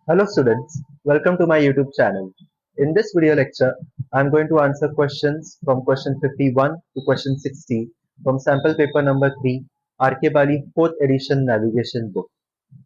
Hello students, welcome to my YouTube channel. In this video lecture, I am going to answer questions from question 51 to question 60 from sample paper number 3, RK Bali 4th edition navigation book.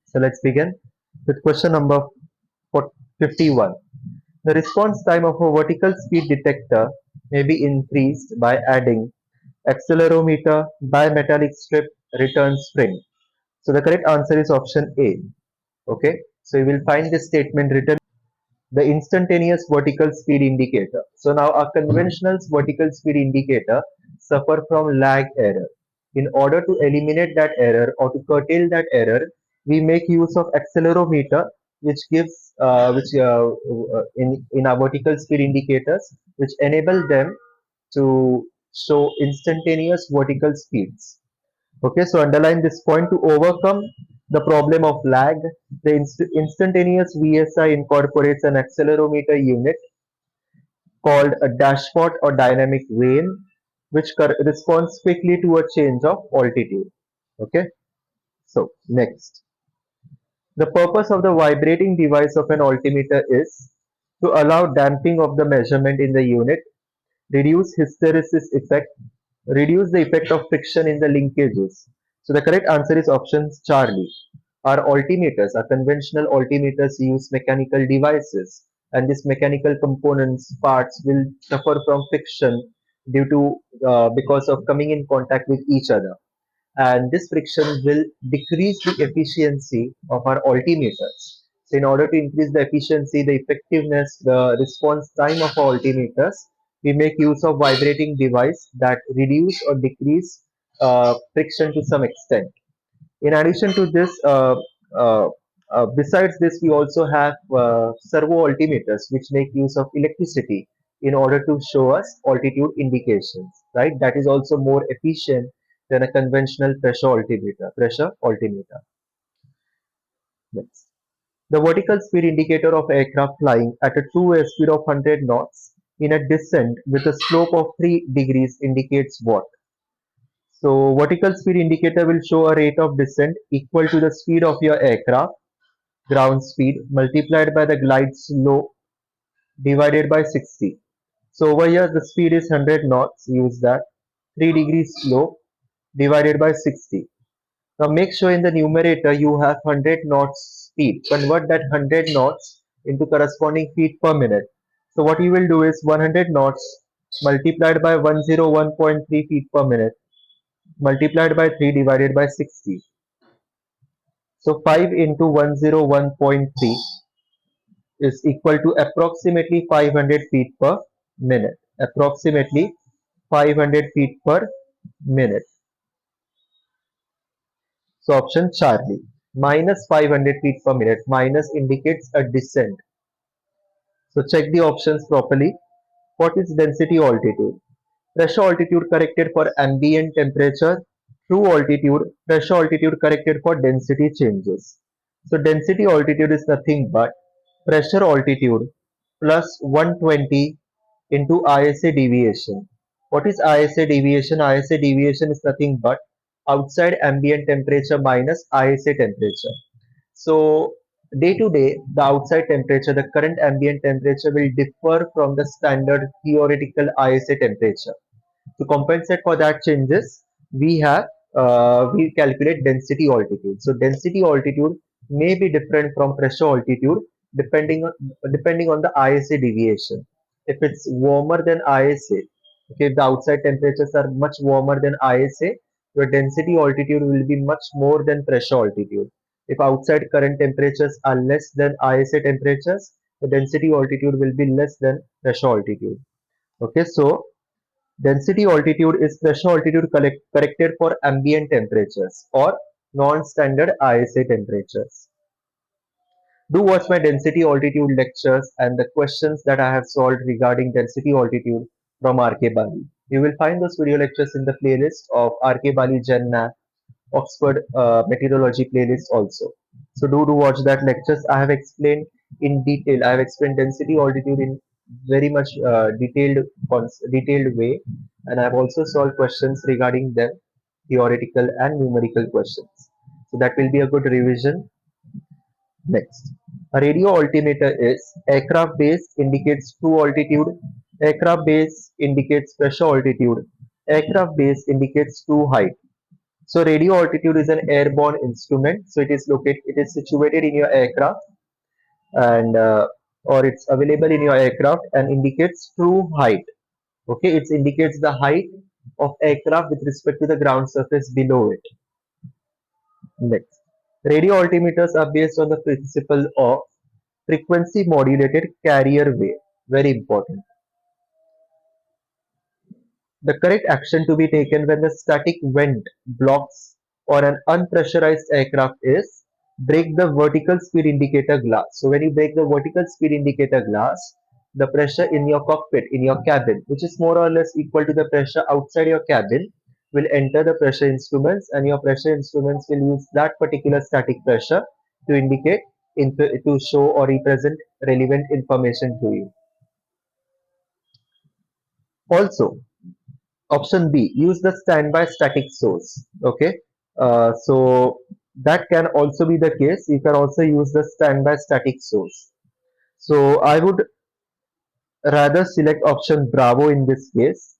So let's begin with question number 51. The response time of a vertical speed detector may be increased by adding accelerometer, bimetallic strip, return spring. So the correct answer is option A. Okay, so you will find this statement written the instantaneous vertical speed indicator. So now a conventional vertical speed indicator suffer from lag error. In order to eliminate that error or to curtail that error, we make use of accelerometer, which gives which in our vertical speed indicators, which enable them to show instantaneous vertical speeds. Okay, so underline this point to overcome the problem of lag. The instantaneous VSI incorporates an accelerometer unit called a dashpot or dynamic vane, which responds quickly to a change of altitude. Okay, so next. The purpose of the vibrating device of an altimeter is to allow damping of the measurement in the unit, reduce hysteresis effect, reduce the effect of friction in the linkages. So the correct answer is option Charlie. Our altimeters, our conventional altimeters use mechanical devices, and these mechanical components parts will suffer from friction due to because of coming in contact with each other, and this friction will decrease the efficiency of our altimeters. So in order to increase the efficiency, the effectiveness, the response time of our altimeters, we make use of vibrating device that reduce or decrease friction to some extent. In addition to this, uh, besides this, we also have servo altimeters which make use of electricity in order to show us altitude indications, right? That is also more efficient than a conventional pressure altimeter. Next. The vertical speed indicator of aircraft flying at a true airspeed of 100 knots in a descent with a slope of 3 degrees indicates what? So vertical speed indicator will show a rate of descent equal to the speed of your aircraft, ground speed, multiplied by the glide slope divided by 60. So over here the speed is 100 knots, use that, 3 degrees slope divided by 60. Now make sure in the numerator you have 100 knots speed. Convert that 100 knots into corresponding feet per minute. So what you will do is 100 knots multiplied by 101.3 feet per minute multiplied by 3 divided by 60. So 5 into 101.3 is equal to approximately 500 feet per minute. Approximately 500 feet per minute. So option Charlie. Minus 500 feet per minute. Minus indicates a descent. So check the options properly. What is density altitude? Pressure altitude corrected for ambient temperature. True altitude, pressure altitude corrected for density changes. So density altitude is nothing but pressure altitude plus 120 into ISA deviation. What is ISA deviation? ISA deviation is nothing but outside ambient temperature minus ISA temperature. So day to day, the outside temperature, the current ambient temperature will differ from the standard theoretical ISA temperature. To compensate for that changes, we calculate density altitude. So density altitude may be different from pressure altitude depending on the ISA deviation. If it's warmer than ISA, okay, if the outside temperatures are much warmer than ISA, your density altitude will be much more than pressure altitude. If outside current temperatures are less than ISA temperatures, the density altitude will be less than pressure altitude. Okay, so density altitude is pressure altitude corrected for ambient temperatures or non-standard ISA temperatures. Do watch my density altitude lectures and the questions that I have solved regarding density altitude from RK Bali. You will find those video lectures in the playlist of RK Bali Gen Nav Oxford Meteorology playlist also. So do watch that lectures. I have explained in detail. I have explained density altitude in very much detailed way, and I have also solved questions regarding them, theoretical and numerical questions. So that will be a good revision. Next. A radio altimeter is aircraft base indicates true altitude, aircraft base indicates pressure altitude, aircraft base indicates true height. So radio altitude is an airborne instrument. So it is situated in your aircraft and or it's available in your aircraft and indicates true height. Okay, it indicates the height of aircraft with respect to the ground surface below it. Next, radio altimeters are based on the principle of frequency modulated carrier wave. Very important. The correct action to be taken when the static vent blocks or an unpressurized aircraft is break the vertical speed indicator glass. So when you break the vertical speed indicator glass, the pressure in your cockpit, in your cabin, which is more or less equal to the pressure outside your cabin, will enter the pressure instruments, and your pressure instruments will use that particular static pressure to indicate, to show or represent relevant information to you. Also, option B, use the standby static source. Okay, so that can also be the case. You can also use the standby static source. So I would rather select option Bravo in this case.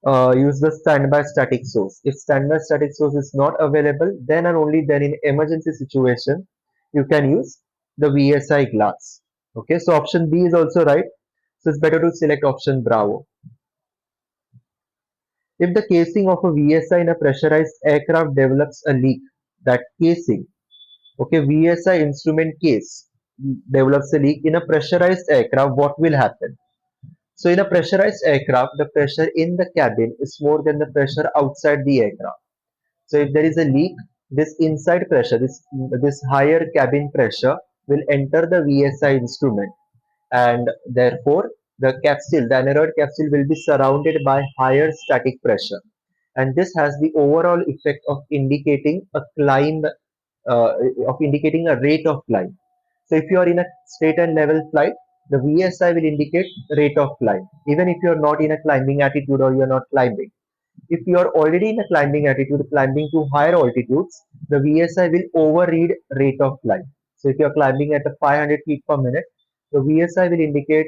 Use the standby static source. If standby static source is not available, then and only then in emergency situation, you can use the VSI glass. Okay, so option B is also right. So it's better to select option Bravo. If the casing of a VSI in a pressurized aircraft develops a leak, that casing, okay, VSI instrument case develops a leak in a pressurized aircraft, what will happen? So in a pressurized aircraft, the pressure in the cabin is more than the pressure outside the aircraft. So if there is a leak, this inside pressure, this higher cabin pressure will enter the VSI instrument, and therefore the capsule, the aneroid capsule will be surrounded by higher static pressure, and this has the overall effect of indicating a climb, uh, of indicating a rate of climb. So if you are in a straight and level flight, the VSI will indicate rate of climb, even if you are not in a climbing attitude or you are not climbing. If you are already in a climbing attitude, climbing to higher altitudes, the VSI will overread rate of climb. So if you are climbing at 500 feet per minute, the VSI will indicate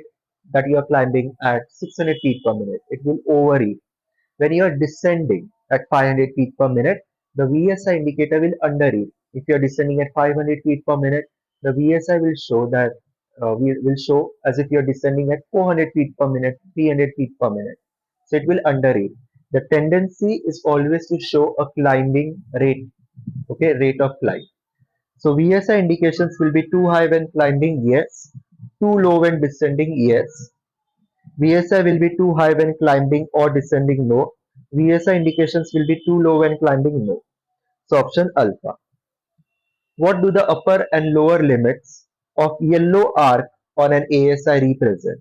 that you are climbing at 600 feet per minute. It will overread. When you are descending at 500 feet per minute, the VSI indicator will underread. If you are descending at 500 feet per minute, the VSI will show that will show as if you are descending at 400 feet per minute, 300 feet per minute. So it will underread. The tendency is always to show a climbing rate, okay, rate of climb. So VSI indications will be too high when climbing, yes. Too low when descending, yes. VSI will be too high when climbing or descending, no. VSI indications will be too low when climbing, no. So option alpha. What do the upper and lower limits of yellow arc on an ASI represent?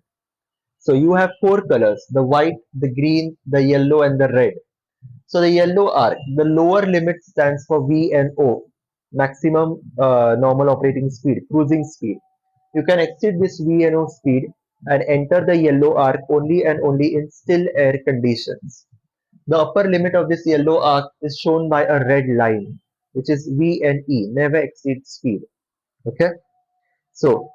So you have four colors, the white, the green, the yellow and the red. So the yellow arc, the lower limit stands for VNO, maximum normal operating speed, cruising speed. You can exceed this VNO speed and enter the yellow arc only and only in still air conditions. The upper limit of this yellow arc is shown by a red line, which is VNE, never exceed speed. Okay, so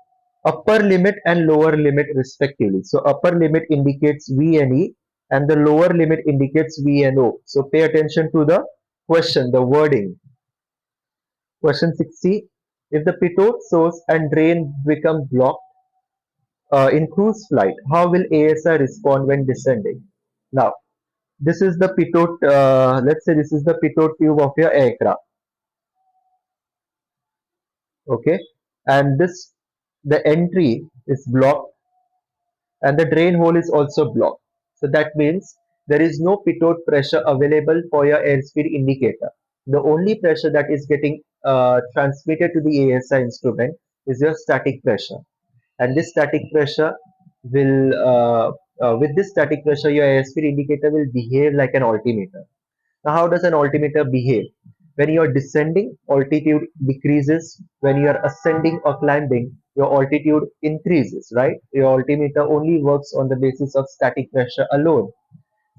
upper limit and lower limit respectively. So upper limit indicates VNE and the lower limit indicates VNO. So pay attention to the question, the wording. Question 60. If the pitot source and drain become blocked in cruise flight, how will ASI respond when descending? Now, this is the pitot, let's say this is the pitot tube of your aircraft. Okay, and this, the entry is blocked and the drain hole is also blocked. So that means there is no pitot pressure available for your airspeed indicator. The only pressure that is getting transmitted to the ASI instrument is your static pressure, and this static pressure will with this static pressure your airspeed indicator will behave like an altimeter. Now, how does an altimeter behave? When you are descending, altitude decreases. When you are ascending or climbing, your altitude increases, right? Your altimeter only works on the basis of static pressure alone.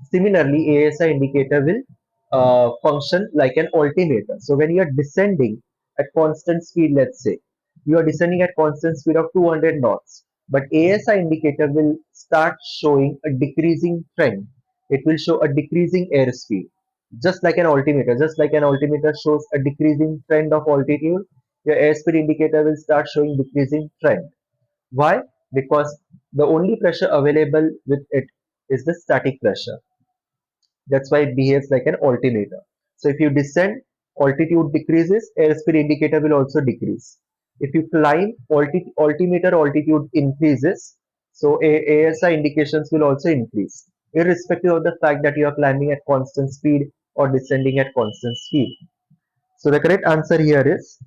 Similarly, ASI indicator will function like an altimeter. So when you are descending at constant speed, let's say, You are descending at constant speed of 200 knots, but ASI indicator will start showing a decreasing trend. It will show a decreasing airspeed, just like an altimeter. Just like an altimeter shows a decreasing trend of altitude, your airspeed indicator will start showing decreasing trend. Why? Because the only pressure available with it is the static pressure. That's why it behaves like an altimeter. So if you descend, altitude decreases, airspeed indicator will also decrease. If you climb, altimeter altitude increases, so ASI indications will also increase, irrespective of the fact that you are climbing at constant speed or descending at constant speed. So the correct answer here is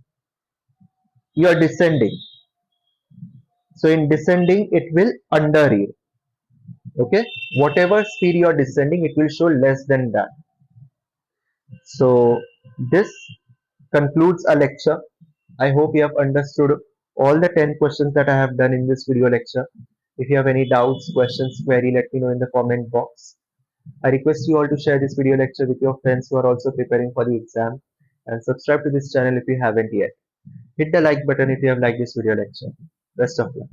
you are descending. So in descending, it will underread. Okay, whatever speed you are descending, it will show less than that. So this concludes our lecture. I hope you have understood all the 10 questions that I have done in this video lecture. If you have any doubts, questions, query, let me know in the comment box. I request you all to share this video lecture with your friends who are also preparing for the exam, and subscribe to this channel if you haven't yet. Hit the like button if you have liked this video lecture. Best of luck.